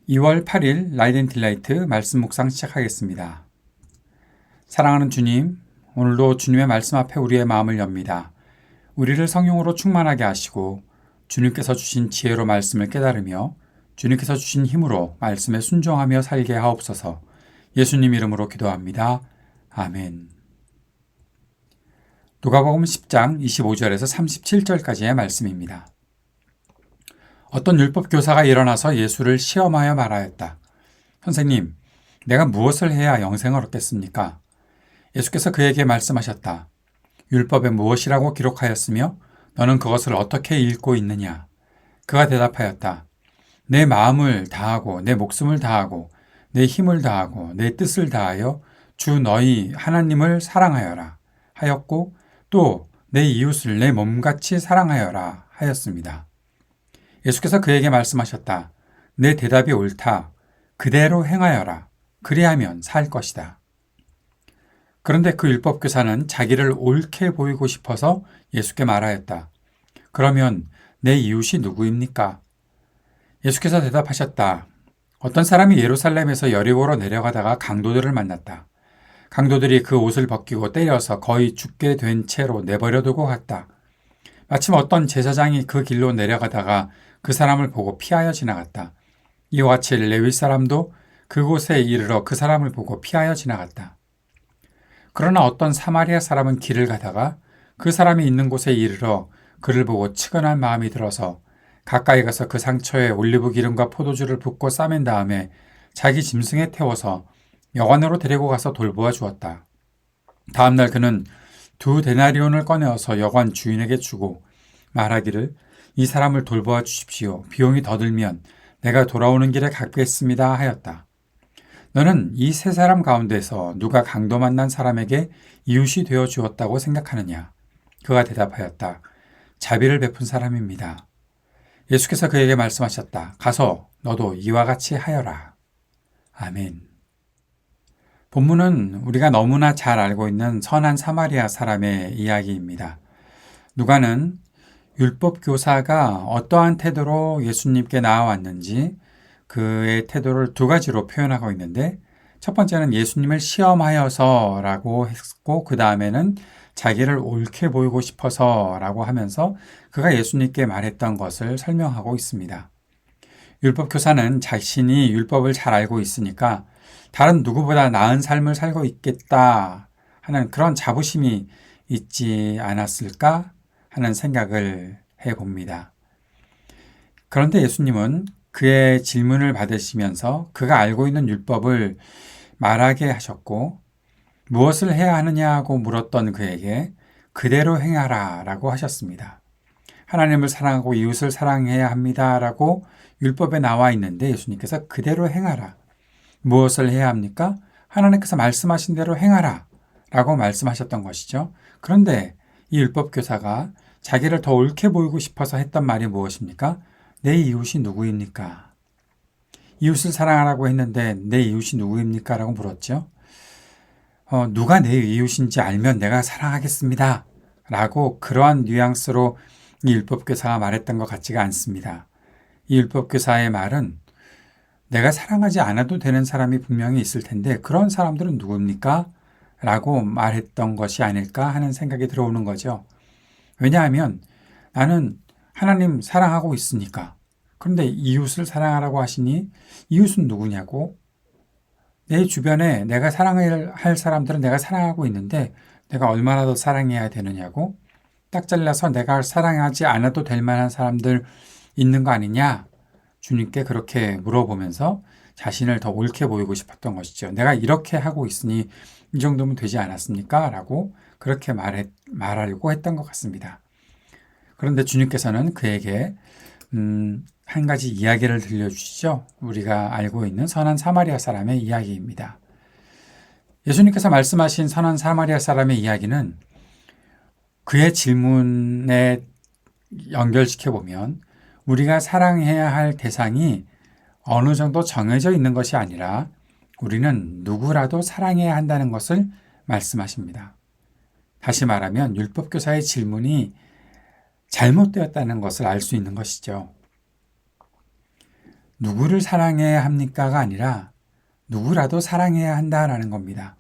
2월 8일 라이드 앤 딜라이트 말씀 묵상 시작하겠습니다. 사랑하는 주님, 오늘도 주님의 말씀 앞에 우리의 마음을 엽니다. 우리를 성령으로 충만하게 하시고 주님께서 주신 지혜로 말씀을 깨달으며 주님께서 주신 힘으로 말씀에 순종하며 살게 하옵소서. 예수님 이름으로 기도합니다. 아멘. 누가복음 10장 25절에서 37절까지의 말씀입니다. 어떤 율법 교사가 일어나서 예수를 시험하여 말하였다. 선생님, 내가 무엇을 해야 영생을 얻겠습니까? 예수께서 그에게 말씀하셨다. 율법에 무엇이라고 기록하였으며 너는 그것을 어떻게 읽고 있느냐? 그가 대답하였다. 내 마음을 다하고 내 목숨을 다하고 내 힘을 다하고 내 뜻을 다하여 주 너희 하나님을 사랑하여라 하였고 또 내 이웃을 내 몸같이 사랑하여라 하였습니다. 예수께서 그에게 말씀하셨다. 내 대답이 옳다. 그대로 행하여라. 그리하면 살 것이다. 그런데 그 율법교사는 자기를 옳게 보이고 싶어서 예수께 말하였다. 그러면 내 이웃이 누구입니까? 예수께서 대답하셨다. 어떤 사람이 예루살렘에서 여리고로 내려가다가 강도들을 만났다. 강도들이 그 옷을 벗기고 때려서 거의 죽게 된 채로 내버려두고 갔다. 마침 어떤 제사장이 그 길로 내려가다가 그 사람을 보고 피하여 지나갔다. 이와 같이 레위 사람도 그곳에 이르러 그 사람을 보고 피하여 지나갔다. 그러나 어떤 사마리아 사람은 길을 가다가 그 사람이 있는 곳에 이르러 그를 보고 측은한 마음이 들어서 가까이 가서 그 상처에 올리브 기름과 포도주를 붓고 싸맨 다음에 자기 짐승에 태워서 여관으로 데리고 가서 돌보아 주었다. 다음날 그는 2데나리온을 꺼내어서 여관 주인에게 주고 말하기를 이 사람을 돌보아 주십시오. 비용이 더 들면 내가 돌아오는 길에 갚겠습니다 하였다. 너는 이 세 사람 가운데서 누가 강도 만난 사람에게 이웃이 되어 주었다고 생각하느냐? 그가 대답하였다. 자비를 베푼 사람입니다. 예수께서 그에게 말씀하셨다. 가서 너도 이와 같이 하여라. 아멘. 본문은 우리가 너무나 잘 알고 있는 선한 사마리아 사람의 이야기입니다. 누가는 율법 교사가 어떠한 태도로 예수님께 나아왔는지 그의 태도를 두 가지로 표현하고 있는데 첫 번째는 예수님을 시험하여서라고 했고 그 다음에는 자기를 옳게 보이고 싶어서라고 하면서 그가 예수님께 말했던 것을 설명하고 있습니다. 율법 교사는 자신이 율법을 잘 알고 있으니까 다른 누구보다 나은 삶을 살고 있겠다 하는 그런 자부심이 있지 않았을까 하는 생각을 해봅니다. 그런데 예수님은 그의 질문을 받으시면서 그가 알고 있는 율법을 말하게 하셨고 무엇을 해야 하느냐고 물었던 그에게 그대로 행하라 라고 하셨습니다. 하나님을 사랑하고 이웃을 사랑해야 합니다 라고 율법에 나와 있는데 예수님께서 그대로 행하라. 무엇을 해야 합니까? 하나님께서 말씀하신 대로 행하라 라고 말씀하셨던 것이죠. 그런데 이 율법교사가 자기를 더 옳게 보이고 싶어서 했던 말이 무엇입니까? 내 이웃이 누구입니까? 이웃을 사랑하라고 했는데 내 이웃이 누구입니까? 라고 물었죠. 누가 내 이웃인지 알면 내가 사랑하겠습니다. 라고 그러한 뉘앙스로 이 율법교사가 말했던 것 같지가 않습니다. 이 율법교사의 말은 내가 사랑하지 않아도 되는 사람이 분명히 있을 텐데 그런 사람들은 누굽니까? 라고 말했던 것이 아닐까 하는 생각이 들어오는 거죠. 왜냐하면 나는 하나님 사랑하고 있으니까. 그런데 이웃을 사랑하라고 하시니 이웃은 누구냐고? 내 주변에 내가 사랑해야 할 사람들은 내가 사랑하고 있는데 내가 얼마나 더 사랑해야 되느냐고? 딱 잘라서 내가 사랑하지 않아도 될 만한 사람들 있는 거 아니냐? 주님께 그렇게 물어보면서 자신을 더 옳게 보이고 싶었던 것이죠. 내가 이렇게 하고 있으니 이 정도면 되지 않았습니까? 라고 그렇게 말하려고 했던 것 같습니다. 그런데 주님께서는 그에게 한 가지 이야기를 들려주시죠. 우리가 알고 있는 선한 사마리아 사람의 이야기입니다. 예수님께서 말씀하신 선한 사마리아 사람의 이야기는 그의 질문에 연결시켜보면 우리가 사랑해야 할 대상이 어느 정도 정해져 있는 것이 아니라 우리는 누구라도 사랑해야 한다는 것을 말씀하십니다. 다시 말하면 율법교사의 질문이 잘못되었다는 것을 알 수 있는 것이죠. 누구를 사랑해야 합니까가 아니라 누구라도 사랑해야 한다라는 겁니다.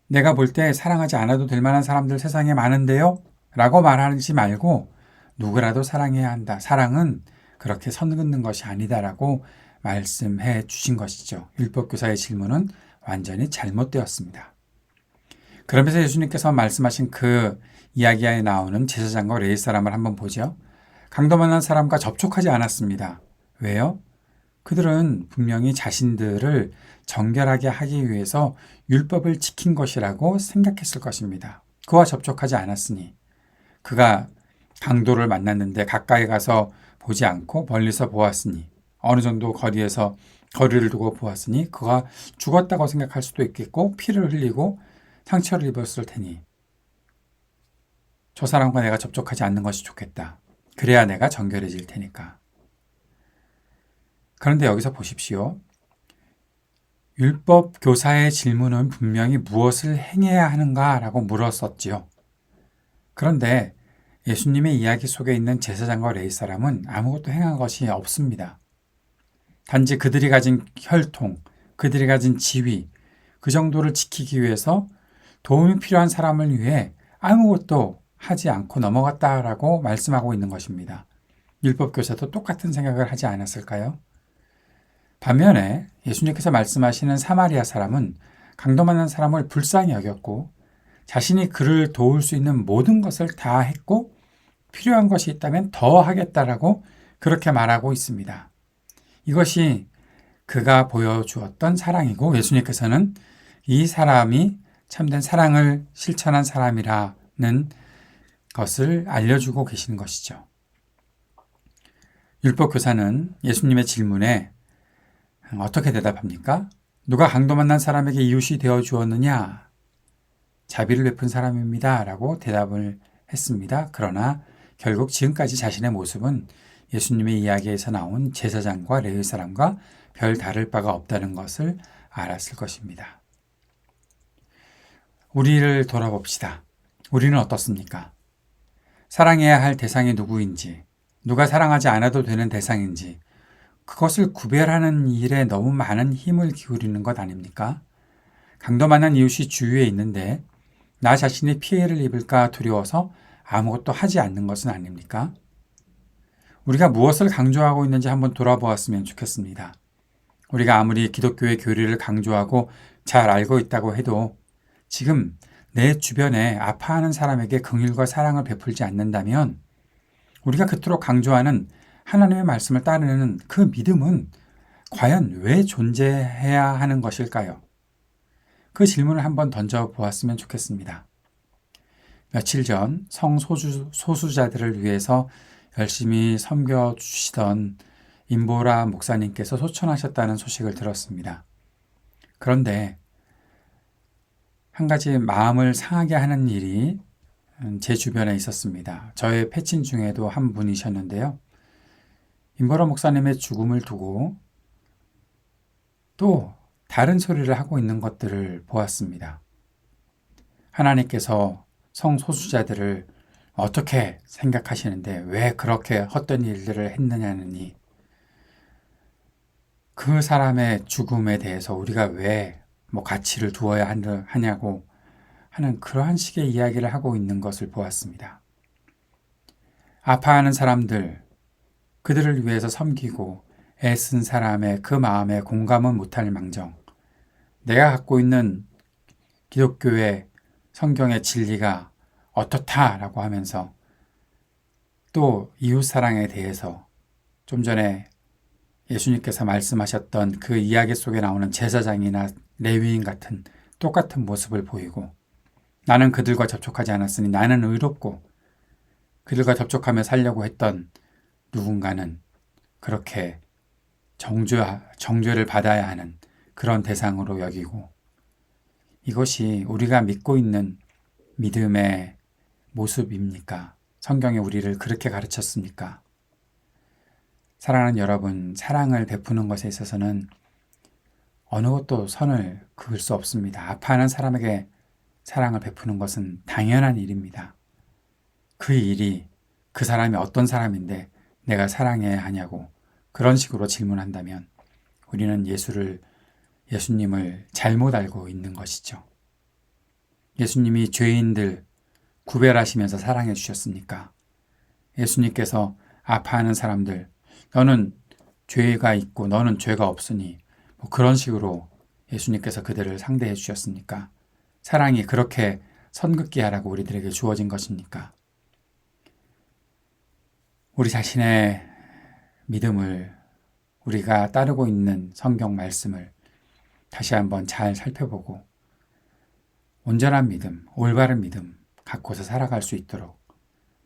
내가 볼 때 사랑하지 않아도 될 만한 사람들 세상에 많은데요? 라고 말하지 말고 누구라도 사랑해야 한다. 사랑은 그렇게 선 긋는 것이 아니다라고 말씀해 주신 것이죠. 율법교사의 질문은 완전히 잘못되었습니다. 그러면서 예수님께서 말씀하신 그 이야기에 나오는 제사장과 레위 사람을 한번 보죠. 강도 만난 사람과 접촉하지 않았습니다. 왜요? 그들은 분명히 자신들을 정결하게 하기 위해서 율법을 지킨 것이라고 생각했을 것입니다. 그와 접촉하지 않았으니 그가 강도를 만났는데 가까이 가서 보지 않고 멀리서 보았으니 어느 정도 거리에서 거리를 두고 보았으니 그가 죽었다고 생각할 수도 있겠고 피를 흘리고 상처를 입었을 테니 저 사람과 내가 접촉하지 않는 것이 좋겠다. 그래야 내가 정결해질 테니까. 그런데 여기서 보십시오. 율법 교사의 질문은 분명히 무엇을 행해야 하는가라고 물었었지요. 그런데 예수님의 이야기 속에 있는 제사장과 레위 사람은 아무것도 행한 것이 없습니다. 단지 그들이 가진 혈통, 그들이 가진 지위, 그 정도를 지키기 위해서 도움이 필요한 사람을 위해 아무것도 하지 않고 넘어갔다라고 말씀하고 있는 것입니다. 율법교사도 똑같은 생각을 하지 않았을까요? 반면에 예수님께서 말씀하시는 사마리아 사람은 강도 만난 사람을 불쌍히 여겼고 자신이 그를 도울 수 있는 모든 것을 다 했고 필요한 것이 있다면 더 하겠다라고 그렇게 말하고 있습니다. 이것이 그가 보여주었던 사랑이고 예수님께서는 이 사람이 참된 사랑을 실천한 사람이라는 것을 알려주고 계시는 것이죠. 율법교사는 예수님의 질문에 어떻게 대답합니까? 누가 강도 만난 사람에게 이웃이 되어 주었느냐? 자비를 베푼 사람입니다. 라고 대답을 했습니다. 그러나 결국 지금까지 자신의 모습은 예수님의 이야기에서 나온 제사장과 레위 사람과 별 다를 바가 없다는 것을 알았을 것입니다. 우리를 돌아봅시다. 우리는 어떻습니까? 사랑해야 할 대상이 누구인지, 누가 사랑하지 않아도 되는 대상인지, 그것을 구별하는 일에 너무 많은 힘을 기울이는 것 아닙니까? 강도 만난 이웃이 주위에 있는데 나 자신이 피해를 입을까 두려워서 아무것도 하지 않는 것은 아닙니까? 우리가 무엇을 강조하고 있는지 한번 돌아보았으면 좋겠습니다. 우리가 아무리 기독교의 교리를 강조하고 잘 알고 있다고 해도 지금 내 주변에 아파하는 사람에게 긍휼과 사랑을 베풀지 않는다면 우리가 그토록 강조하는 하나님의 말씀을 따르는 그 믿음은 과연 왜 존재해야 하는 것일까요? 그 질문을 한번 던져보았으면 좋겠습니다. 며칠 전 성소수자들을 위해서 열심히 섬겨주시던 임보라 목사님께서 소천하셨다는 소식을 들었습니다. 그런데 한 가지 마음을 상하게 하는 일이 제 주변에 있었습니다. 저의 패친 중에도 한 분이셨는데요. 임보라 목사님의 죽음을 두고 또 다른 소리를 하고 있는 것들을 보았습니다. 하나님께서 성소수자들을 어떻게 생각하시는데 왜 그렇게 헛된 일들을 했느냐느니 그 사람의 죽음에 대해서 우리가 왜 가치를 두어야 하냐고 하는 그러한 식의 이야기를 하고 있는 것을 보았습니다. 아파하는 사람들, 그들을 위해서 섬기고 애쓴 사람의 그 마음에 공감은 못할 망정, 내가 갖고 있는 기독교의 성경의 진리가 어떻다라고 하면서 또 이웃사랑에 대해서 좀 전에 예수님께서 말씀하셨던 그 이야기 속에 나오는 제사장이나 레위인 같은 똑같은 모습을 보이고 나는 그들과 접촉하지 않았으니 나는 의롭고 그들과 접촉하며 살려고 했던 누군가는 그렇게 정죄를 받아야 하는 그런 대상으로 여기고 이것이 우리가 믿고 있는 믿음의 모습입니까? 성경이 우리를 그렇게 가르쳤습니까? 사랑하는 여러분, 사랑을 베푸는 것에 있어서는 어느 것도 선을 그을 수 없습니다. 아파하는 사람에게 사랑을 베푸는 것은 당연한 일입니다. 그 일이 그 사람이 어떤 사람인데 내가 사랑해야 하냐고 그런 식으로 질문한다면 우리는 예수님을 잘못 알고 있는 것이죠. 예수님이 죄인들 구별하시면서 사랑해 주셨습니까? 예수님께서 아파하는 사람들, 너는 죄가 있고 너는 죄가 없으니 그런 식으로 예수님께서 그들을 상대해 주셨습니까? 사랑이 그렇게 선긋게 하라고 우리들에게 주어진 것입니까? 우리 자신의 믿음을, 우리가 따르고 있는 성경 말씀을 다시 한번 잘 살펴보고 온전한 믿음, 올바른 믿음 갖고서 살아갈 수 있도록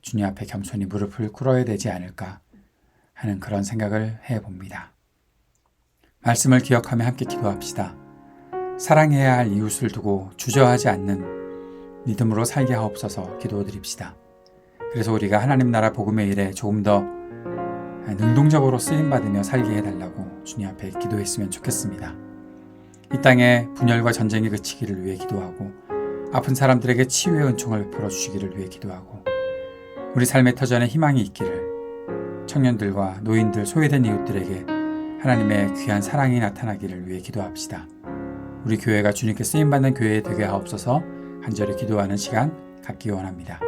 주님 앞에 겸손히 무릎을 꿇어야 되지 않을까 하는 그런 생각을 해봅니다. 말씀을 기억하며 함께 기도합시다. 사랑해야 할 이웃을 두고 주저하지 않는 믿음으로 살게 하옵소서 기도드립시다. 그래서 우리가 하나님 나라 복음의 일에 조금 더 능동적으로 쓰임받으며 살게 해달라고 주님 앞에 기도했으면 좋겠습니다. 이 땅에 분열과 전쟁이 그치기를 위해 기도하고 아픈 사람들에게 치유의 은총을 베풀어 주시기를 위해 기도하고 우리 삶의 터전에 희망이 있기를 청년들과 노인들, 소외된 이웃들에게 하나님의 귀한 사랑이 나타나기를 위해 기도합시다. 우리 교회가 주님께 쓰임받는 교회 되게 하옵소서. 간절히 기도하는 시간 갖기 원합니다.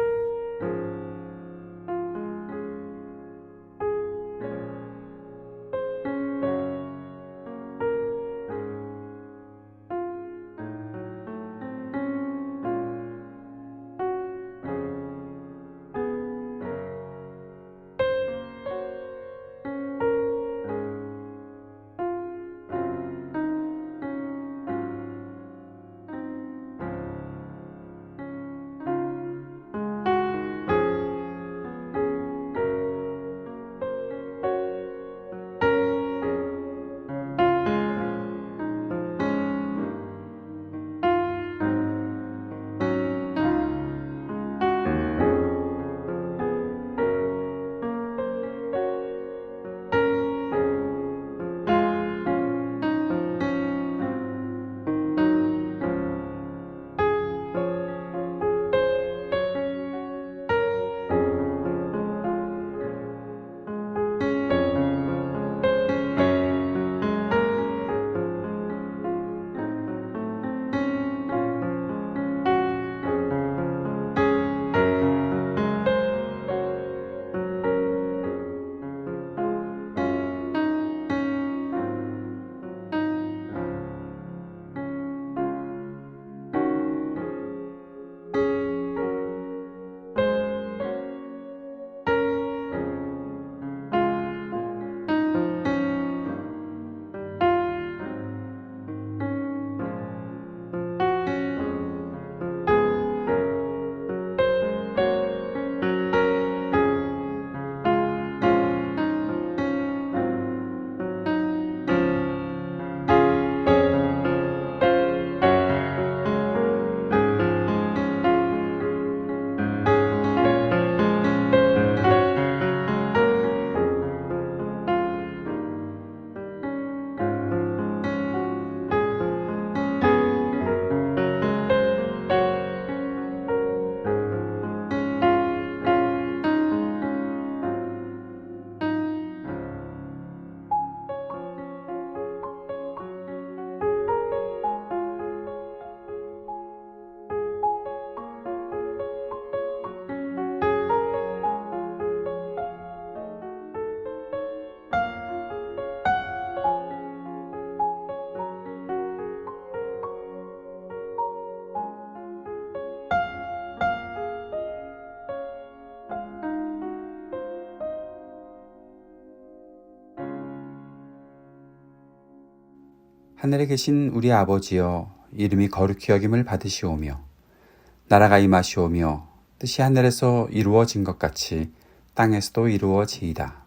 하늘에 계신 우리 아버지여, 이름이 거룩히 여김을 받으시오며 나라가 임하시오며 뜻이 하늘에서 이루어진 것 같이 땅에서도 이루어지이다.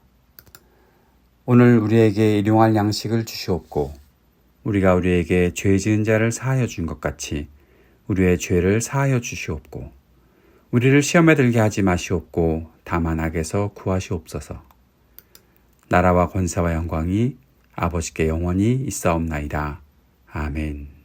오늘 우리에게 일용할 양식을 주시옵고 우리가 우리에게 죄 지은 자를 사하여 준 것 같이 우리의 죄를 사하여 주시옵고 우리를 시험에 들게 하지 마시옵고 다만 악에서 구하시옵소서. 나라와 권세와 영광이 아버지께 영원히 있사옵나이다. 아멘.